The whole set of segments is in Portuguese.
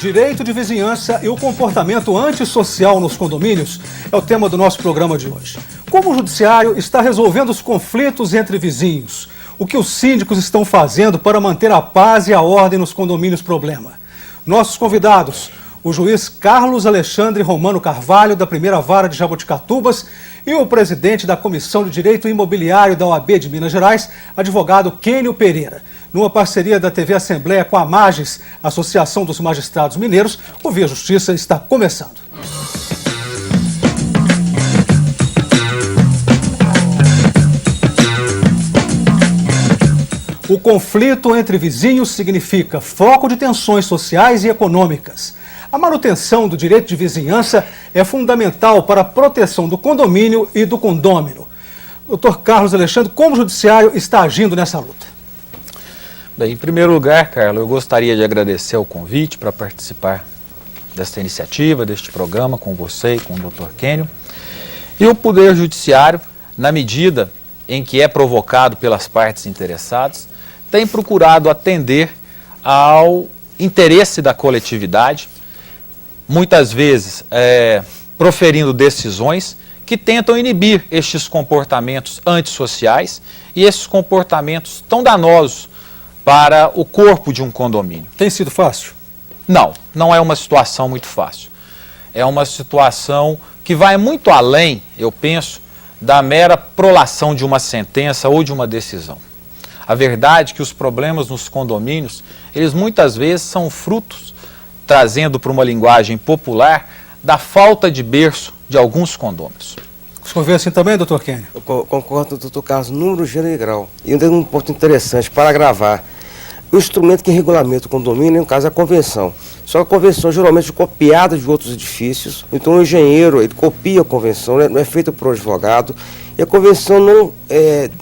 Direito de vizinhança e o comportamento antissocial nos condomínios é o tema do nosso programa de hoje. Como o judiciário está resolvendo os conflitos entre vizinhos? O que os síndicos estão fazendo para manter a paz e a ordem nos condomínios problema? Nossos convidados, o juiz Carlos Alexandre Romano Carvalho, da Primeira Vara de Jaboticatubas, e o presidente da Comissão de Direito Imobiliário da OAB de Minas Gerais, advogado Kênio Pereira. Numa parceria da TV Assembleia com a MAGES, Associação dos Magistrados Mineiros, o Via Justiça está começando. O conflito entre vizinhos significa foco de tensões sociais e econômicas. A manutenção do direito de vizinhança é fundamental para a proteção do condomínio e do condômino. Doutor Carlos Alexandre, como o judiciário está agindo nessa luta? Bem, em primeiro lugar, Carlos, eu gostaria de agradecer o convite para participar desta iniciativa, deste programa com você e com o Dr. Kênio. E o Poder Judiciário, na medida em que é provocado pelas partes interessadas, tem procurado atender ao interesse da coletividade, muitas vezes proferindo decisões que tentam inibir estes comportamentos antissociais e esses comportamentos tão danosos para o corpo de um condomínio. Tem sido fácil? Não, não é uma situação muito fácil. É uma situação que vai muito além, eu penso, da mera prolação de uma sentença ou de uma decisão. A verdade é que os problemas nos condomínios, eles muitas vezes são frutos, trazendo para uma linguagem popular, da falta de berço de alguns condôminos. O senhor vê assim também, doutor Kênio? Eu concordo, doutor Carlos, número, gênero e grau. E ainda um ponto interessante para agravar. O instrumento que regulamenta o condomínio, no caso, é a convenção. Só que a convenção geralmente é copiada de outros edifícios. Então o engenheiro, ele copia a convenção, não é feita por um advogado. E a convenção não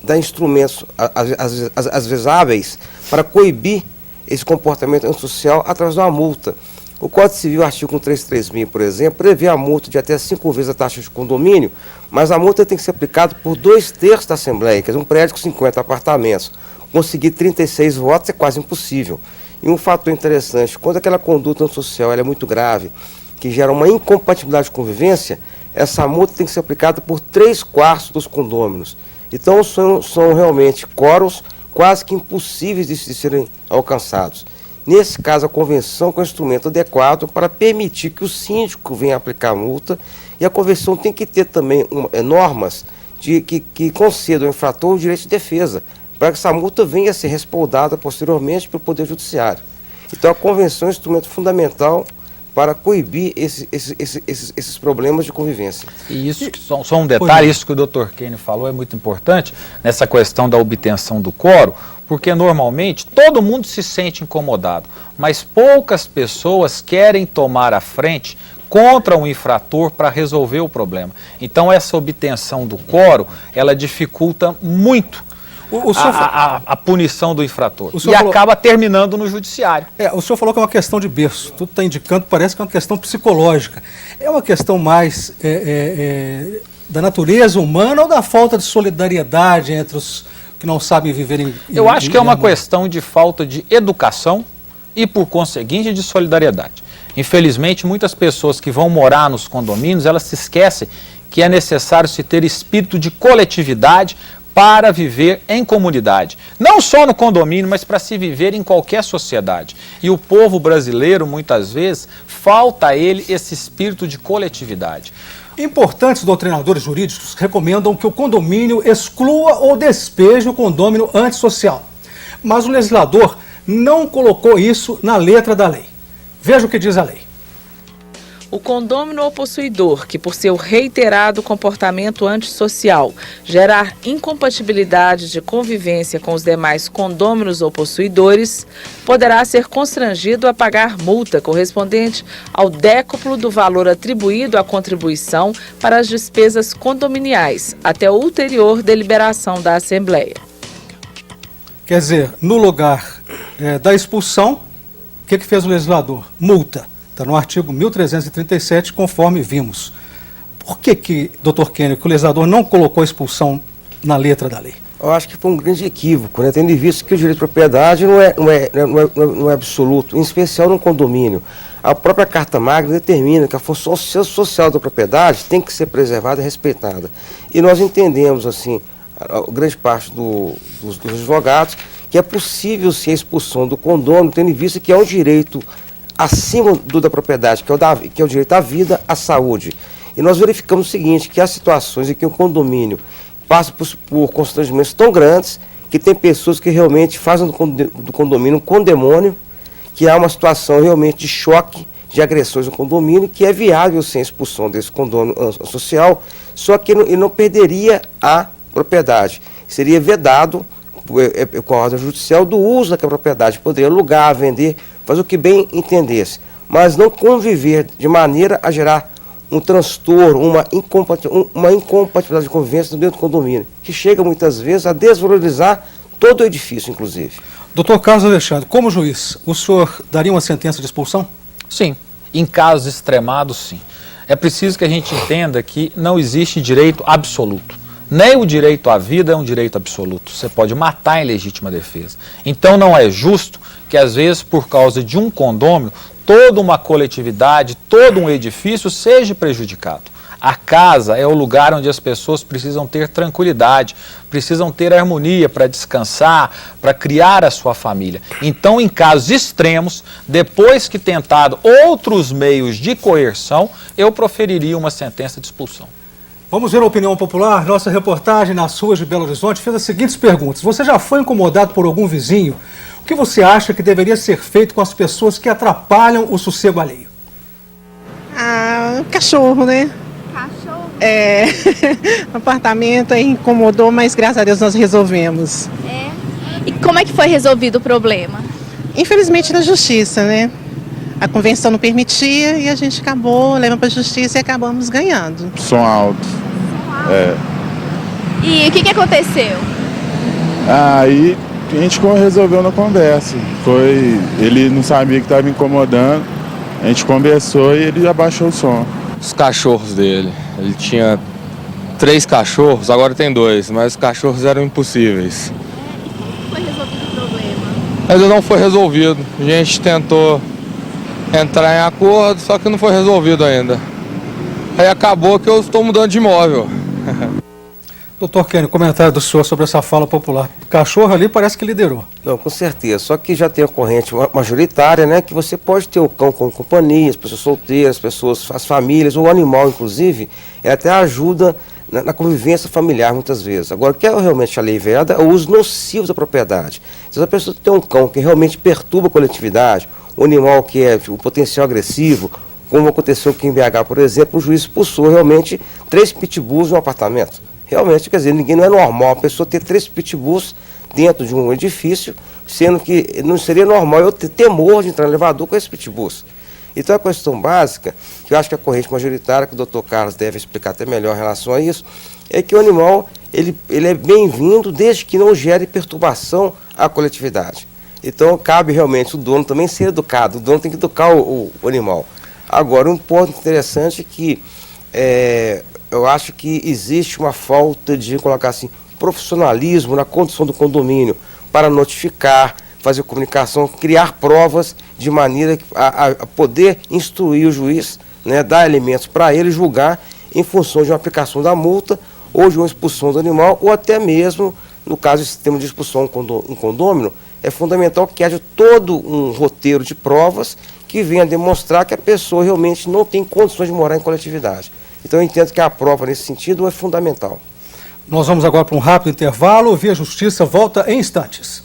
dá instrumentos, às vezes hábeis, para coibir esse comportamento antissocial através de uma multa. O Código Civil, artigo 133.000, por exemplo, prevê a multa de até 5 vezes a taxa de condomínio, mas a multa tem que ser aplicada por 2/3 da Assembleia, quer dizer, um prédio com 50 apartamentos. Conseguir 36 votos é quase impossível. E um fator interessante, quando aquela conduta antissocial ela é muito grave, que gera uma incompatibilidade de convivência, essa multa tem que ser aplicada por 3/4 dos condôminos. Então são realmente quóruns quase que impossíveis de serem alcançados. Nesse caso, a convenção é um instrumento adequado para permitir que o síndico venha aplicar a multa, e a convenção tem que ter também normas que concedam ao infrator o direito de defesa, para que essa multa venha a ser respaldada posteriormente pelo Poder Judiciário. Então, a convenção é um instrumento fundamental para coibir esses problemas de convivência. E isso, só um detalhe, isso que o Dr. Kênio falou é muito importante, nessa questão da obtenção do quórum, porque normalmente todo mundo se sente incomodado, mas poucas pessoas querem tomar a frente contra um infrator para resolver o problema. Então essa obtenção do quórum, ela dificulta muito a punição do infrator e acaba terminando no judiciário. O senhor falou que é uma questão de berço, tudo está indicando, parece que é uma questão psicológica. É uma questão mais da natureza humana ou da falta de solidariedade entre os que não sabem viver em Eu acho que é uma questão de falta de educação e, por conseguinte, de solidariedade. Infelizmente, muitas pessoas que vão morar nos condomínios, elas se esquecem que é necessário se ter espírito de coletividade para viver em comunidade. Não só no condomínio, mas para se viver em qualquer sociedade. E o povo brasileiro, muitas vezes, falta a ele esse espírito de coletividade. Importantes doutrinadores jurídicos recomendam que o condomínio exclua ou despeje o condômino antissocial. Mas o legislador não colocou isso na letra da lei. Veja o que diz a lei. O condômino ou possuidor, que por seu reiterado comportamento antissocial gerar incompatibilidade de convivência com os demais condôminos ou possuidores, poderá ser constrangido a pagar multa correspondente ao décuplo do valor atribuído à contribuição para as despesas condominiais, até ulterior deliberação da Assembleia. Quer dizer, no lugar da expulsão, o que fez o legislador? Multa. Está no artigo 1337, conforme vimos. Por que, doutor Kênio, que o legislador não colocou a expulsão na letra da lei? Eu acho que foi um grande equívoco, né? Tendo visto que o direito de propriedade não é absoluto, em especial no condomínio. A própria Carta Magna determina que a função social da propriedade tem que ser preservada e respeitada. E nós entendemos, assim, a grande parte dos advogados, que é possível sim a expulsão do condômino, tendo em vista que é um direito acima do da propriedade, que é o direito à vida, à saúde. E nós verificamos o seguinte, que há situações em que o condomínio passa por constrangimentos tão grandes que tem pessoas que realmente fazem do condomínio um condemônio, que há uma situação realmente de choque, de agressões no condomínio, que é viável sem a expulsão desse condomínio social, só que ele não perderia a propriedade. Seria vedado com a ordem judicial do uso daquela propriedade, poderia alugar, vender, fazer o que bem entendesse, mas não conviver de maneira a gerar um transtorno, uma incompatibilidade de convivência dentro do condomínio, que chega muitas vezes a desvalorizar todo o edifício, inclusive. Doutor Carlos Alexandre, como juiz, o senhor daria uma sentença de expulsão? Sim, em casos extremados, sim. É preciso que a gente entenda que não existe direito absoluto. Nem o direito à vida é um direito absoluto. Você pode matar em legítima defesa. Então não é justo que, às vezes, por causa de um condômino, toda uma coletividade, todo um edifício seja prejudicado. A casa é o lugar onde as pessoas precisam ter tranquilidade, precisam ter harmonia para descansar, para criar a sua família. Então, em casos extremos, depois que tentado outros meios de coerção, eu proferiria uma sentença de expulsão. Vamos ver a opinião popular. Nossa reportagem nas ruas de Belo Horizonte fez as seguintes perguntas. Você já foi incomodado por algum vizinho? O que você acha que deveria ser feito com as pessoas que atrapalham o sossego alheio? Cachorro, né? Cachorro? É, o apartamento aí incomodou, mas graças a Deus nós resolvemos. É. E como é que foi resolvido o problema? Infelizmente na justiça, né? A convenção não permitia e a gente acabou levando para a justiça e acabamos ganhando. Som alto. É. E o que aconteceu? Aí a gente resolveu na conversa. Ele não sabia que estava incomodando, a gente conversou e ele abaixou o som. Os cachorros dele. Ele tinha 3 cachorros, agora tem 2, mas os cachorros eram impossíveis. E como foi resolvido o problema? Ainda não foi resolvido. A gente tentou entrar em acordo, só que não foi resolvido ainda. Aí acabou que eu estou mudando de imóvel. Doutor Kênio, comentário do senhor sobre essa fala popular. O cachorro ali parece que liderou. Não, com certeza. Só que já tem a corrente majoritária, né? Que você pode ter o cão com companhia, as pessoas solteiras, as famílias, ou o animal, inclusive, ele até ajuda na convivência familiar, muitas vezes. Agora, o que é realmente a lei veda é o uso nocivo da propriedade. Se a pessoa tem um cão que realmente perturba a coletividade, um animal que é o potencial agressivo, como aconteceu aqui em BH, por exemplo, o juiz expulsou realmente 3 pitbulls no apartamento. Realmente, quer dizer, não é normal a pessoa ter 3 pitbulls dentro de um edifício, sendo que não seria normal eu ter temor de entrar no elevador com esses pitbulls. Então a questão básica, que eu acho que a corrente majoritária, que o doutor Carlos deve explicar até melhor em relação a isso, é que o animal ele é bem-vindo desde que não gere perturbação à coletividade. Então cabe realmente o dono também ser educado, o dono tem que educar o animal. Agora, um ponto interessante é que eu acho que existe uma falta de, colocar assim, profissionalismo na condução do condomínio para notificar, fazer comunicação, criar provas de maneira a poder instruir o juiz, né, dar elementos para ele julgar em função de uma aplicação da multa ou de uma expulsão do animal, ou até mesmo, no caso do sistema de expulsão um condômino, é fundamental que haja todo um roteiro de provas que venha demonstrar que a pessoa realmente não tem condições de morar em coletividade. Então eu entendo que a prova nesse sentido é fundamental. Nós vamos agora para um rápido intervalo. Via Justiça volta em instantes.